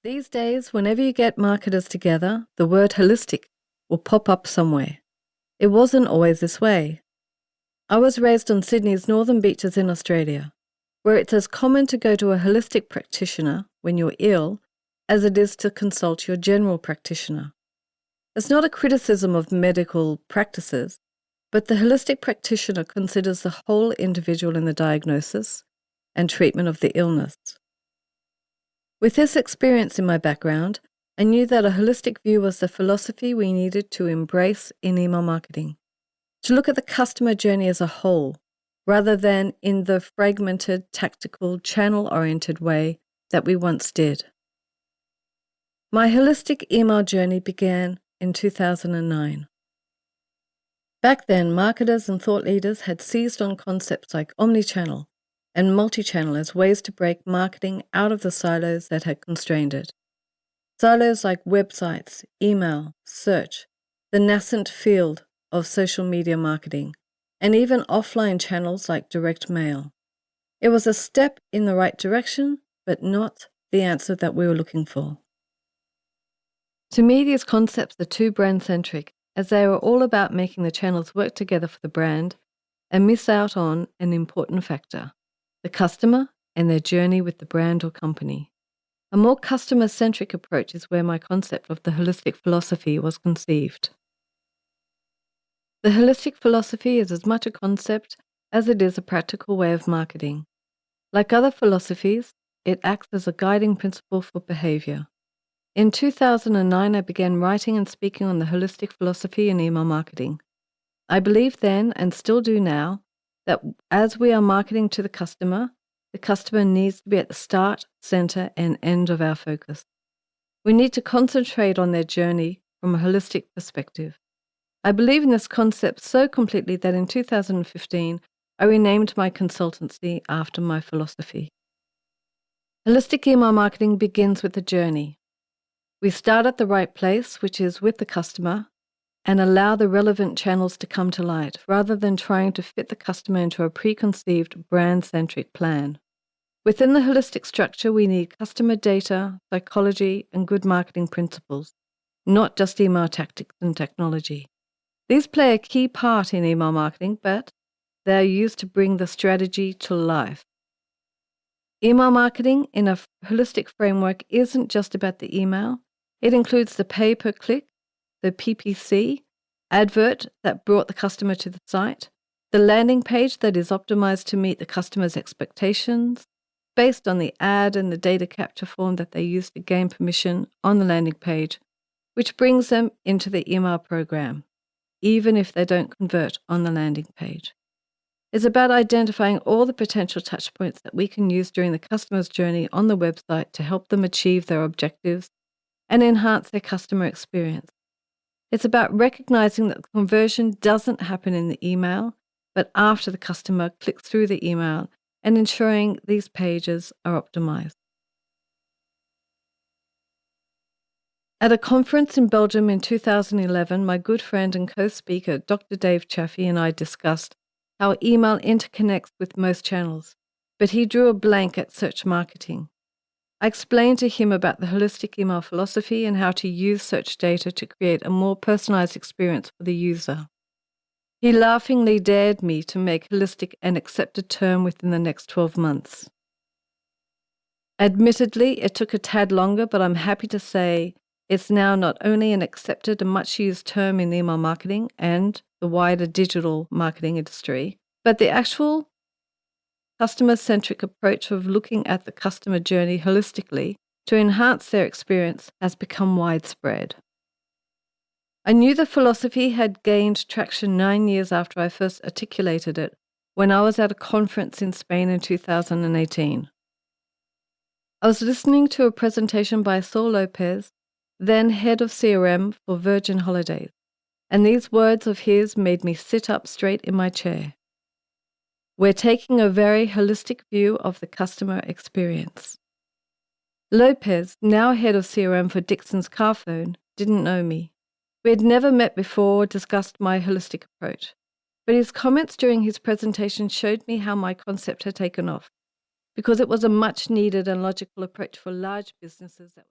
These days, whenever you get marketers together, the word holistic will pop up somewhere. It wasn't always this way. I was raised on Sydney's northern beaches in Australia, where it's as common to go to a holistic practitioner when you're ill as it is to consult your general practitioner. It's not a criticism of medical practices, but the holistic practitioner considers the whole individual in the diagnosis and treatment of the illness. With this experience in my background, I knew that a holistic view was the philosophy we needed to embrace in email marketing, to look at the customer journey as a whole, rather than in the fragmented, tactical, channel-oriented way that we once did. My holistic email journey began in 2009. Back then, marketers and thought leaders had seized on concepts like omnichannel and multi-channel as ways to break marketing out of the silos that had constrained it. Silos like websites, email, search, the nascent field of social media marketing, and even offline channels like direct mail. It was a step in the right direction, but not the answer that we were looking for. To me, these concepts are too brand-centric, as they are all about making the channels work together for the brand and miss out on an important factor: the customer and their journey with the brand or company. A more customer-centric approach is where my concept of the holistic philosophy was conceived. The holistic philosophy is as much a concept as it is a practical way of marketing. Like other philosophies, it acts as a guiding principle for behavior. In 2009, I began writing and speaking on the holistic philosophy in email marketing. I believed then, and still do now, that as we are marketing to the customer needs to be at the start, center, and end of our focus. We need to concentrate on their journey from a holistic perspective. I believe in this concept so completely that in 2015, I renamed my consultancy after my philosophy. Holistic email marketing begins with the journey. We start at the right place, which is with the customer, and allow the relevant channels to come to light, rather than trying to fit the customer into a preconceived brand-centric plan. Within the holistic structure, we need customer data, psychology, and good marketing principles, not just email tactics and technology. These play a key part in email marketing, but they are used to bring the strategy to life. Email marketing in a holistic framework isn't just about the email. It includes the pay-per-click, the PPC, advert that brought the customer to the site, the landing page that is optimized to meet the customer's expectations, based on the ad and the data capture form that they use to gain permission on the landing page, which brings them into the email program, even if they don't convert on the landing page. It's about identifying all the potential touchpoints that we can use during the customer's journey on the website to help them achieve their objectives and enhance their customer experience. It's about recognizing that the conversion doesn't happen in the email, but after the customer clicks through the email, and ensuring these pages are optimized. At a conference in Belgium in 2011, my good friend and co-speaker, Dr. Dave Chaffee, and I discussed how email interconnects with most channels, but he drew a blank at search marketing. I explained to him about the holistic email philosophy and how to use search data to create a more personalized experience for the user. He laughingly dared me to make holistic an accepted term within the next 12 months. Admittedly, it took a tad longer, but I'm happy to say it's now not only an accepted and much-used term in email marketing and the wider digital marketing industry, but the actual customer-centric approach of looking at the customer journey holistically to enhance their experience has become widespread. I knew the philosophy had gained traction 9 years after I first articulated it when I was at a conference in Spain in 2018. I was listening to a presentation by Saul Lopez, then head of CRM for Virgin Holidays, and these words of his made me sit up straight in my chair. We're taking a very holistic view of the customer experience. Lopez, now head of CRM for Dixon's car phone, didn't know me. We had never met before or discussed my holistic approach, but his comments during his presentation showed me how my concept had taken off, because it was a much needed and logical approach for large businesses that